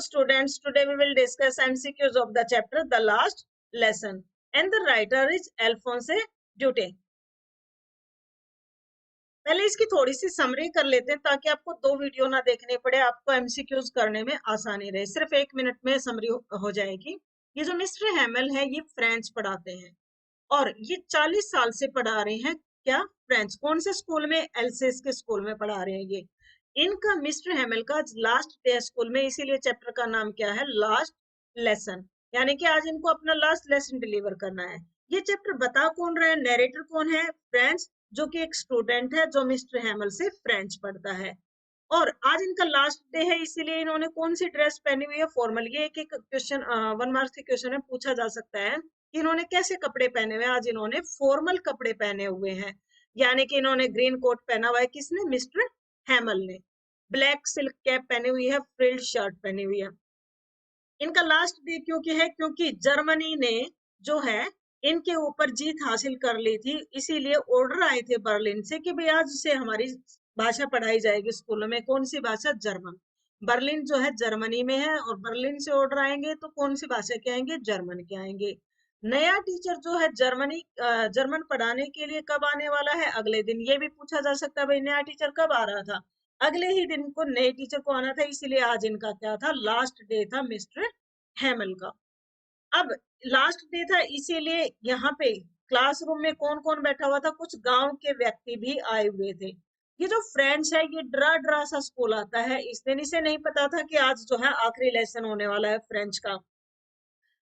students, today we will discuss MCQs of the chapter The Last Lesson, and the writer is Alphonse Dute. पहले इसकी थोड़ी सी summary कर लेते हैं ताकि आपको दो वीडियो ना देखने पड़े, आपको एमसीक्यूज करने में आसानी रहे। सिर्फ 1 मिनट में समरी हो जाएगी। ये जो मिस्टर हैमल है ये फ्रेंच पढ़ाते हैं और ये 40 साल से पढ़ा रहे हैं। क्या? फ्रेंच। कौन से स्कूल में? एल्सेस के स्कूल में पढ़ा रहे हैं। ये इनका मिस्टर हैमल का लास्ट डे स्कूल में, इसीलिए चैप्टर का नाम क्या है? Last lesson. यानी कि आज इनको अपना लास्ट लेसन डिलीवर करना है। ये चैप्टर बता कौन रहा है? नरेटर कौन है? फ्रेंच, जो कि एक स्टूडेंट है जो मिस्टर हैमल से फ्रेंच पढ़ता है। और आज इनका लास्ट डे है, इसीलिए इन्होंने कौन सी ड्रेस पहनी हुई है? फॉर्मल। ये एक एक क्वेश्चन 1 मार्क्स के क्वेश्चन में पूछा जा सकता है कि इन्होंने कैसे कपड़े पहने हुए हैं। आज इन्होंने फॉर्मल कपड़े पहने हुए हैं, यानी कि इन्होंने ग्रीन कोट पहना हुआ है। किसने? मिस्टर हैमल ने। ब्लैक सिल्क कैप पहनी हुई है, फ्रिल्ड शर्ट पहनी हुई है। इनका लास्ट डे क्योंकि है क्योंकि जर्मनी ने जो है इनके ऊपर जीत हासिल कर ली थी, इसीलिए ऑर्डर आए थे बर्लिन से कि भाई आज से हमारी भाषा पढ़ाई जाएगी स्कूलों में। कौन सी भाषा? जर्मन। बर्लिन जो है जर्मनी में है और बर्लिन से ऑर्डर आएंगे तो कौन सी भाषा के आएंगे? जर्मन के आएंगे। नया टीचर जो है जर्मन पढ़ाने के लिए कब आने वाला है? अगले दिन। ये भी पूछा जा सकता है भाई नया टीचर कब आ रहा था? अगले ही दिन को नए टीचर को आना था, इसीलिए आज इनका क्या था? लास्ट डे था मिस्टर हैमल का। अब लास्ट डे था इसीलिए यहाँ पे क्लासरूम में कौन कौन बैठा हुआ था? कुछ गांव के व्यक्ति भी आए हुए थे। ये जो फ्रेंच है ये डरा डरा सा स्कूल आता है। इस दिन इसे नहीं पता था कि आज जो है आखिरी लेसन होने वाला है फ्रेंच का।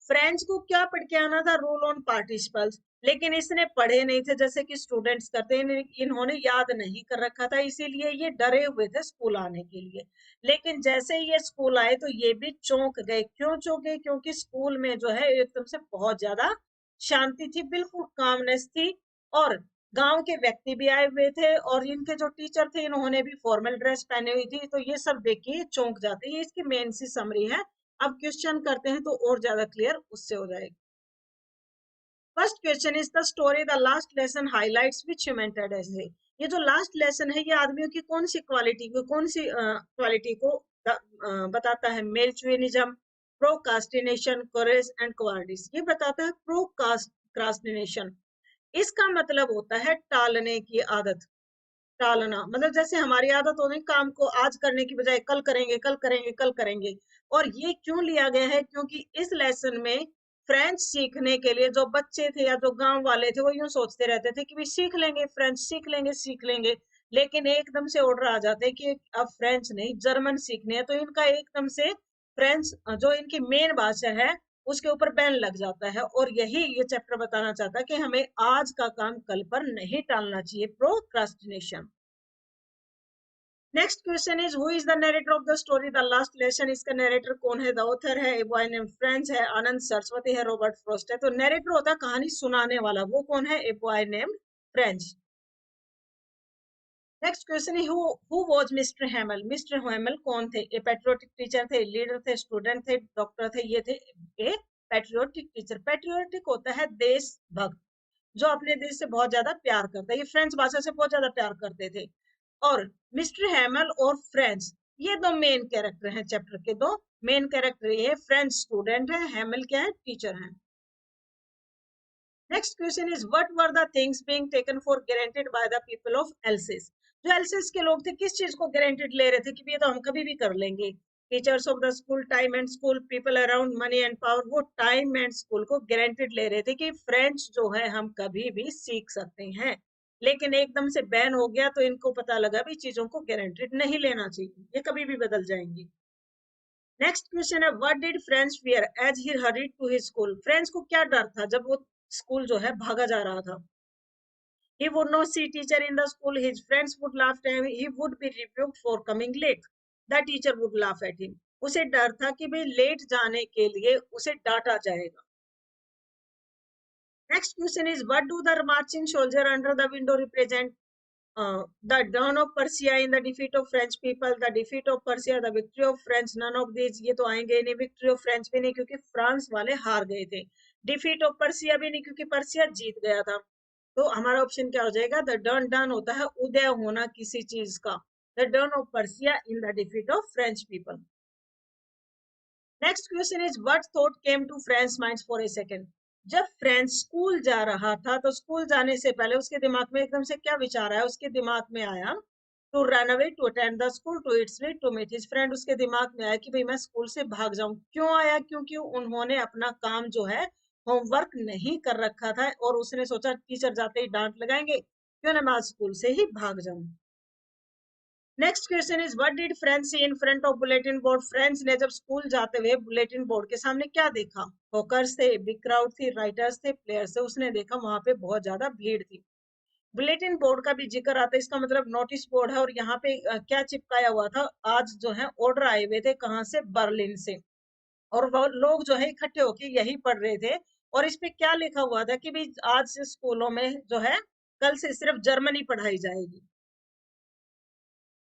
फ्रेंच को क्या पढ़ के आना था? Rule on participles. लेकिन इसने पढ़े नहीं थे जैसे कि स्टूडेंट्स करते हैं, इन्होंने याद नहीं कर रखा था, इसीलिए ये डरे हुए थे स्कूल आने के लिए। लेकिन जैसे ही ये स्कूल आए तो ये भी चौंक गए। क्यों चौंक गए? क्योंकि स्कूल में जो है एकदम से बहुत ज्यादा शांति थी, बिल्कुल कामनेस थी। और गांव के व्यक्ति भी आए हुए थे और इनके जो टीचर थे इन्होंने भी फॉर्मल ड्रेस पहनी हुई थी, तो ये सब देख के चौंक जाते। ये इसकी मेन सी समरी है। अब क्वेश्चन करते हैं तो और ज्यादा क्लियर उससे हो जाएगा। First question is the story the last lesson highlights which humanity essay. ये जो लास्ट लेसन है ये आदमियों की कौन सी क्वालिटी को बताता है? मेल्चुइनिज्म, प्रोकास्टिनेशन, करेज एंड कवार्डिस। ये बताता है प्रोकास्टिनेशन। इसका मतलब होता है टालने की आदत। टालना मतलब जैसे हमारी आदत होगी काम को आज करने की बजाय कल करेंगे, कल करेंगे, कल करेंगे। और ये क्यों लिया गया है? क्योंकि इस लेसन में फ्रेंच सीखने के लिए जो बच्चे थे या जो गांव वाले थे वो यूं सोचते रहते थे कि भी सीख लेंगे फ्रेंच, सीख लेंगे, सीख लेंगे। लेकिन एकदम से ऑर्डर आ जाते कि अब फ्रेंच नहीं जर्मन सीखने है, तो इनका एकदम से फ्रेंच जो इनकी मेन भाषा है उसके ऊपर बैन लग जाता है। और यही ये चैप्टर बताना चाहता है कि हमें आज का काम कल पर नहीं टालना चाहिए, procrastination. Next question is who is the narrator of the story the last lesson. इसका नरेटर कौन है? द ऑथर है, ए बॉय नेम फ्रेंच है, आनंद सरस्वती है, रॉबर्ट फ्रॉस्ट है। तो नरेटर होता है कहानी सुनाने वाला, वो कौन है? A boy name French. Next question है who was mister Hamel. Mister Hamel कौन थे? ए पैट्रियोटिक टीचर थे, लीडर थे, स्टूडेंट थे, डॉक्टर थे। ये थे ए पैट्रियोटिक टीचर। पैट्रियोटिक होता है देशभक्त, जो अपने देश से बहुत ज्यादा प्यार करता है। ये फ्रेंच भाषा से बहुत ज्यादा प्यार करते थे। और मिस्टर हैमल और फ्रेंच ये दो मेन कैरेक्टर हैं चैप्टर के। दो मेन कैरेक्टर ये फ्रेंच स्टूडेंट है, हैमल क्या है? टीचर है। Next question is what were the things being taken for guaranteed by the people of else's. जो एल्सेस के लोग थे किस चीज को गारंटेड ले रहे थे कि ये तो हम कभी भी कर लेंगे? Teachers of the school, time and school, people around, money and power. वो टाइम एंड स्कूल को गारंटेड ले रहे थे कि फ्रेंच जो है हम कभी भी सीख सकते हैं। लेकिन एकदम से बैन हो गया तो इनको पता लगा भी चीजों को गारंटेड नहीं लेना चाहिए, ये कभी भी बदल जाएंगी। नेक्स्ट क्वेश्चन है what did Franz fear as he hurried to his school. Franz को क्या डर था जब वो स्कूल जो है भागा जा रहा था? He would not see teacher in the school. His friends would laugh at him. He would be rebuked for coming late. The teacher would laugh at him. उसे डर था कि भाई लेट जाने के लिए उसे डांटा जाएगा। Next question is what do the marching soldier under the window represent? The dawn of Persia in the defeat of French people, the defeat of Persia, the victory of French. None of these ये तो आएंगे नहीं। victory of French भी नहीं क्योंकि France वाले हार गए थे। defeat of Persia भी नहीं क्योंकि पर्सिया जीत गया था। तो हमारा ऑप्शन क्या हो जाएगा? द डन डन होता है उदय होना किसी चीज का। The done of Persia in the defeat of French people. Next question is what thought came to Franz's minds for a second. जब फ्रेंड स्कूल जा रहा था तो स्कूल जाने से पहले उसके दिमाग में एकदम से क्या विचार आया? उसके दिमाग में आया to run away, to attend the school, to its way, to meet his friend. उसके दिमाग में आया कि भाई मैं स्कूल से भाग जाऊं। क्यों आया? क्योंकि उन्होंने अपना काम जो है होमवर्क नहीं कर रखा था और उसने सोचा टीचर जाते ही डांट लगाएंगे, क्यों ना मैं स्कूल से ही भाग जाऊं। Next question is what did Franz see in front of bulletin board. Franz ने जब स्कूल जाते हुए बुलेटिन बोर्ड के सामने क्या देखा? हॉकर्स थे, बिग क्राउड थी, राइटर्स थे, प्लेयर्स थे। उसने देखा वहां पे बहुत ज्यादा भीड़ थी। बुलेटिन बोर्ड का भी जिक्र आता है, इसका मतलब नोटिस बोर्ड है। और यहाँ पे क्या चिपकाया हुआ था? आज जो है ऑर्डर आए हुए थे, कहाँ से? बर्लिन से। और वो लोग जो है इकट्ठे होके यही पढ़ रहे थे। और इस पे क्या लिखा हुआ था कि भाई आज से स्कूलों में जो है कल से सिर्फ जर्मनी पढ़ाई जाएगी।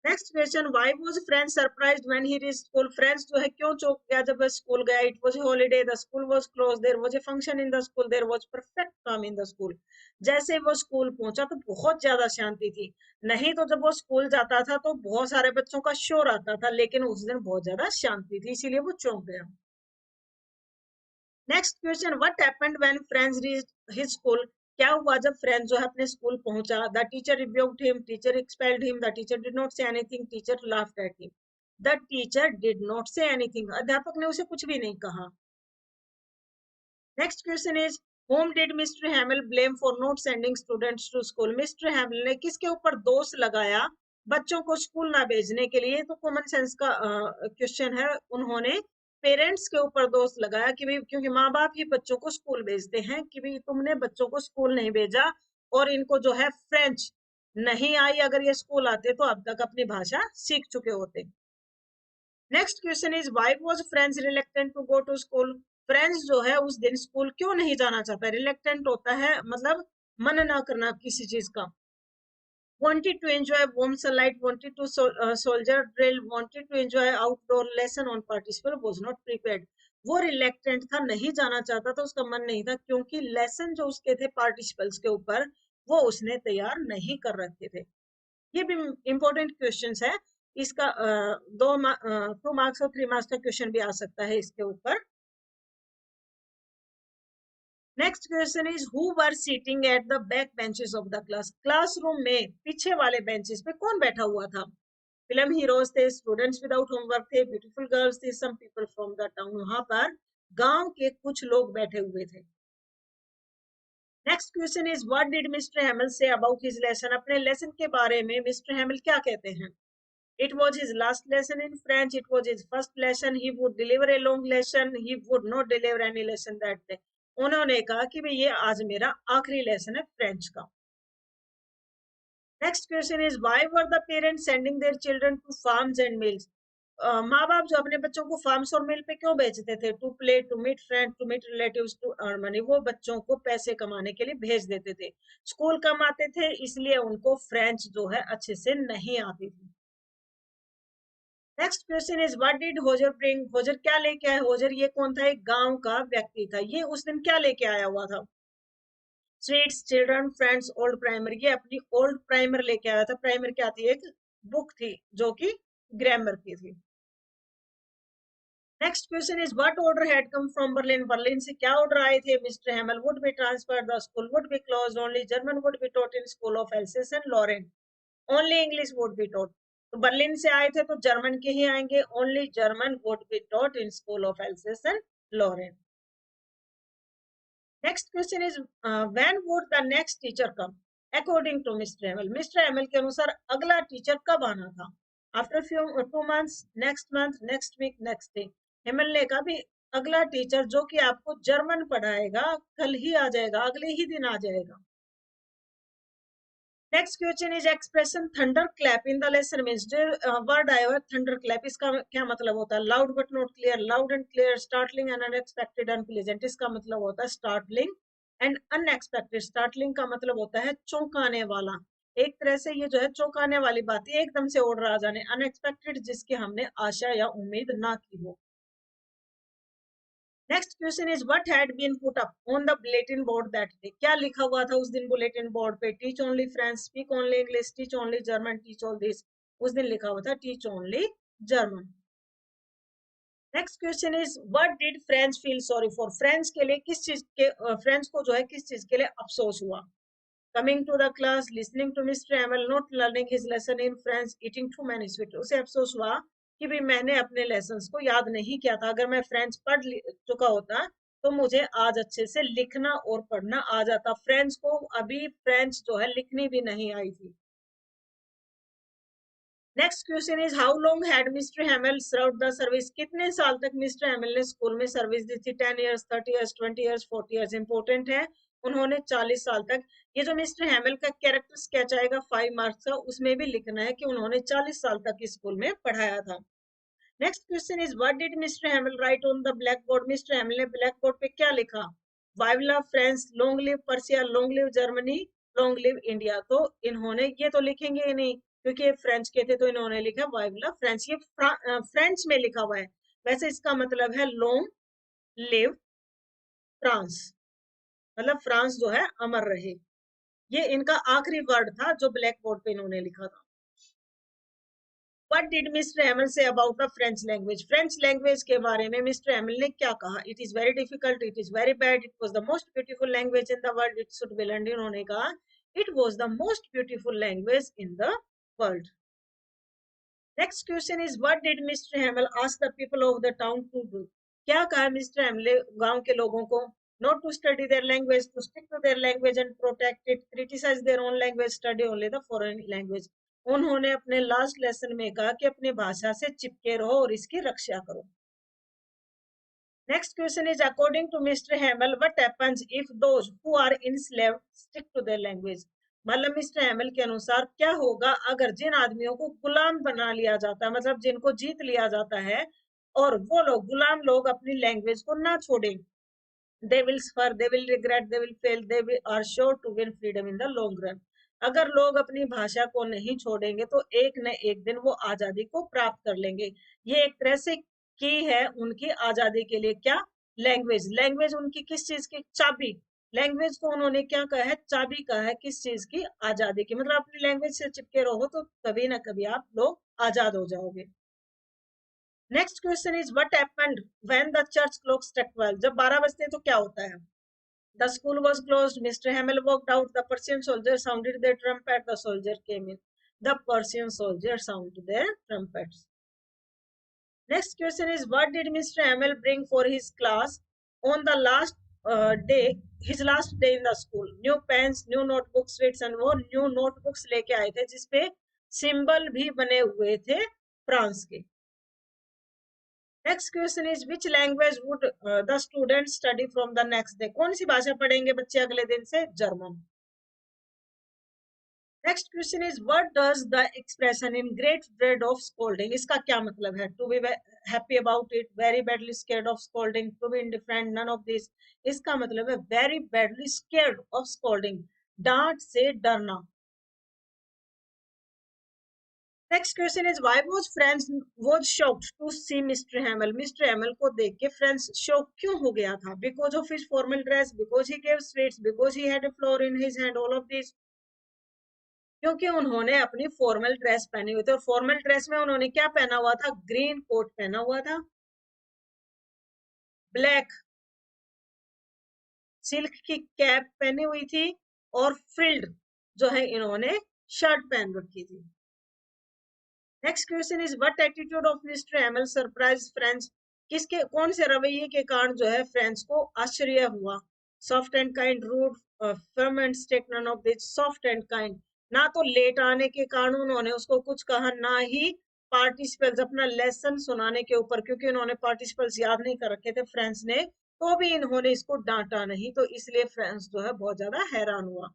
Next question, why was Franz surprised when he reached school. Franz जो है क्यों चौंक गया जब वह स्कूल गया? It was holiday, the school was close, there was a function in the school, there was perfect calm in the school. जैसे वो स्कूल पहुंचा तो बहुत ज्यादा शांति थी। नहीं तो जब वो स्कूल जाता था तो बहुत सारे बच्चों का शोर आता था, लेकिन उस दिन बहुत ज्यादा शांति थी, इसीलिए वो चौंक गया। Next question, what happened when friends reached his school. क्या हुआ जब फ्रेंड जो है अपने स्कूल पहुंचा? The teacher rebuked him, teacher expelled him, the teacher did not say anything, teacher laughed at him. The teacher did not say anything, अध्यापक ने उसे कुछ भी नहीं कहा। Next question is whom did Mr. Hamill blame for not sending students to school। Mister Hamel ने किसके ऊपर दोष लगाया बच्चों को स्कूल ना भेजने के लिए? तो कॉमन सेंस का क्वेश्चन है। उन्होंने पेरेंट्स के ऊपर दोष लगाया कि भाई क्योंकि माँ बाप ही बच्चों को स्कूल भेजते हैं, कि भाई तुमने बच्चों को स्कूल नहीं भेजा और इनको जो है फ्रेंच नहीं आई। अगर ये स्कूल आते तो अब तक अपनी भाषा सीख चुके होते। Next question is why was Franz reluctant to go to school. Franz जो है उस दिन स्कूल क्यों नहीं जाना चाहता? रिलक्टेंट होता है मतलब मन ना करना किसी चीज का। wanted to enjoy warm sunlight, wanted to soldier drill, wanted to enjoy outdoor lesson on participle, was not prepared। वो रिलेक्टेंट था, नहीं जाना चाहता था, उसका मन नहीं था, क्योंकि लेसन जो उसके थे पार्टिसिपल्स के ऊपर वो उसने तैयार नहीं कर रखे थे। ये भी इंपॉर्टेंट क्वेश्चंस है। इसका 2 मार्क्स और 3 मार्क्स का क्वेश्चन भी आ सकता है इसके ऊपर। Next question is who were sitting at the back benches of the class. Classroom में पीछे वाले बेंचेस पे कौन बैठा हुआ था? फिल्म हीरोज थे, स्टूडेंट्स विदाउट होमवर्क थे, ब्यूटीफुल गर्ल्स थे, some people from the town. वहां पर गांव के कुछ लोग बैठे हुए थे। Next question is what did mister Hamel say about his lesson. अपने लेसन के बारे में मिस्टर हैमिल क्या कहते हैं? It was his last lesson in French. It was his first lesson. He would deliver a long lesson. He would not deliver any lesson that day. उन्होंने कहा कि भाई ये आज मेरा आखिरी लेसन है फ्रेंच का। Next question is why were the parents sending their children to farms and mills. माँ बाप जो अपने बच्चों को फार्म्स और मिल पे क्यों भेजते थे? To play, to meet friend, to meet relatives, to earn money. वो बच्चों को पैसे कमाने के लिए भेज देते थे। स्कूल कम आते थे इसलिए उनको फ्रेंच जो है अच्छे से नहीं आती थी। Next question is what did hosier bring. Hosier क्या लेके आया? होजर ये कौन था? एक गांव का व्यक्ति था। ये उस दिन क्या लेके आया हुआ था? Sweets, children, friends, old primer. ये अपनी ओल्ड प्राइमर लेके आया था। प्राइमर क्या थी? एक बुक थी जो कि ग्रामर की थी। Next question is what order had come from Berlin. Berlin से क्या ऑर्डर आए थे? Mister Hamel would be transferred, the school would be closed, only German would be taught in school of Alsace and Lorraine, only English would be taught. तो Berlin से आए थे तो German के ही आएंगे, only German would be taught in school of Alsace and Lorraine. Next question is when would the next teacher come according to mister Hamel. Mister Hamel के अनुसार अगला टीचर कब आना था? After few 2 months, next month, next week, next day. Hamel ने कहा भी अगला टीचर जो कि आपको जर्मन पढ़ाएगा कल ही आ जाएगा, अगले ही दिन आ जाएगा। Next question is expression thunder clap in the lesson means. Word आया हुआ थंडर क्लैप, इसका क्या मतलब होता है? Loud but not clear, loud and clear, startling and unexpected, unpleasant. इसका मतलब होता है स्टार्टलिंग एंड अनएक्सपेक्टेड। स्टार्टलिंग का मतलब होता है चौंकाने वाला, एक तरह से ये जो है चौंकाने वाली बात है, एकदम से ऑर्डर आ जाने। अनएक्सपेक्टेड जिसकी हमने आशा या उम्मीद ना की हो। Next question is what had been put up on the bulletin board that day. क्या लिखा हुआ था उस दिन बुलेटिन बोर्ड पे? Teach only French, speak only English, teach only German, teach all this. उस दिन लिखा हुआ था teach only German. Next question is what did Franz feel sorry for, Franz के लिए किस चीज के फ्रेंच को जो है किस चीज के लिए अफसोस हुआ। Coming to the class, listening to mister Hamel, not learning his lesson in French, eating too many sweet. उसे अफसोस हुआ कि भी मैंने अपने लेसन्स को याद नहीं किया था, अगर मैं फ्रेंच पढ़ चुका होता तो मुझे आज अच्छे से लिखना और पढ़ना आ जाता। फ्रेंच को अभी फ्रेंच जो है लिखनी भी नहीं आई थी। Next question is how long had mister Hamel served the service, कितने साल तक मिस्टर हेमल ने स्कूल में सर्विस दी थी। 10 years, 30 years, 20 years, 40 years. Important है, उन्होंने 40 साल तक। ये जो मिस्टर हेमल का कैरेक्टर स्केच आएगा 5 मार्क्स का, उसमें भी लिखना है कि उन्होंने 40 साल तक स्कूल में पढ़ाया था। Next question is what did mister Hamel write on the black board, mister Hamel ने ब्लैक बोर्ड पे क्या लिखा। वाइव लव France, long live Persia, long live Germany, long live India. तो इन्होंने ये तो लिखेंगे ही नहीं क्योंकि ये फ्रेंच के थे, तो इन्होंने लिखा वाइव लव फ्रांस। ये फ्रेंच में लिखा हुआ है, वैसे इसका मतलब है लॉन्ग लिव फ्रांस, मतलब फ्रांस जो है अमर रहे। ये इनका आखिरी वर्ड था जो ब्लैक बोर्ड पे इन्होंने लिखा था। What did Mr. Hamel say about the French language? French language के बारे में Mr. Hamel ने क्या कहा? It is very difficult. It is very bad. It was the most beautiful language in the world. It should be learned. उन्होंने कहा it was the most beautiful language in the world. Next question is what did Mr. Hamel ask the people of the town to do? क्या कहा Mr. Hamel गांव के लोगों को? Not to study their language, to stick to their language and protect it, criticize their own language, study only the foreign language. उन्होंने अपने last lesson में कहा कि अपनी भाषा से चिपके रहो और इसकी रक्षा करो। Next question is according to mister Hamel what happens if those who are enslaved stick to their language. मतलब मिस्टर हेमल के अनुसार क्या होगा अगर जिन आदमियों को गुलाम बना लिया जाता है, मतलब जिनको जीत लिया जाता है और वो लोग गुलाम लोग अपनी लैंग्वेज को ना छोड़ें। they will suffer, they will regret, they will fail, they will, are sure to win freedom in the long run. अगर लोग अपनी भाषा को नहीं छोड़ेंगे तो एक न एक दिन वो आजादी को प्राप्त कर लेंगे। ये एक तरह से की है उनकी आजादी के लिए क्या, लैंग्वेज। लैंग्वेज उनकी किस चीज की, चाबी। लैंग्वेज को उन्होंने क्या कहा है, चाबी कहा है किस चीज की, आजादी की। मतलब अपनी लैंग्वेज से चिपके रहो तो कभी ना कभी आप लोग आजाद हो जाओगे। Next question is what happened when the church clock struck 12। जब 12 बजते हैं तो क्या होता है। The school was closed, mister Hamel walked out, the Persian soldier sounded their trumpet, the soldier came in, the Persian soldier sounded their trumpets. Next question is what did mister Hamel bring for his class on the last day, his last day in the school. New pens, new notebooks, sweets and वो new notebooks लेके आए थे जिसपे symbol भी बने हुए थे France के। Next question is which language would the student study from the next day. कौन सी भाषा पढ़ेंगे बच्चे अगले दिन से, German. Next question is what does the expression in great dread of scolding, इसका क्या मतलब है। To be happy about it, very badly scared of scolding, to be indifferent, none of this. इसका मतलब है very badly scared of scolding, डांट से डरना। Next question is why was shocked to see mister Hamel. Mister Hamel को देख के friends shock क्यों हो गया था। Because of his formal dress, because he gave sweets, because he had a flower in his hand, all of this. क्योंकि उन्होंने अपनी फॉर्मल ड्रेस पहनी हुई थी और फॉर्मल ड्रेस में उन्होंने क्या पहना हुआ था, ग्रीन कोट पहना हुआ था, ब्लैक सिल्क की कैप पहनी हुई थी और फ्रिल्ड जो है इन्होंने शर्ट पहन रखी थी। Next question is what attitude of mister Hamel surprise French. किसके कौन से रवैये के कारण जो है फ्रेंच को आश्चर्य हुआ। Soft and kind, rude, firm and stick, none of this. Soft and kind, ना तो लेट आने के कारण उन्होंने उसको कुछ कहा, ना ही पार्टिसिपल्स अपना लेसन सुनाने के ऊपर, क्योंकि उन्होंने पार्टिसिपल्स याद नहीं कर रखे थे फ्रेंच ने, तो भी इन्होंने इसको डांटा नहीं, तो इसलिए फ्रेंच जो है बहुत ज्यादा हैरान हुआ।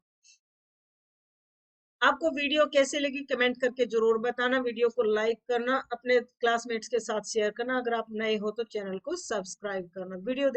आपको वीडियो कैसे लगी कमेंट करके जरूर बताना। वीडियो को लाइक करना, अपने क्लासमेट्स के साथ शेयर करना। अगर आप नए हो तो चैनल को सब्सक्राइब करना। वीडियो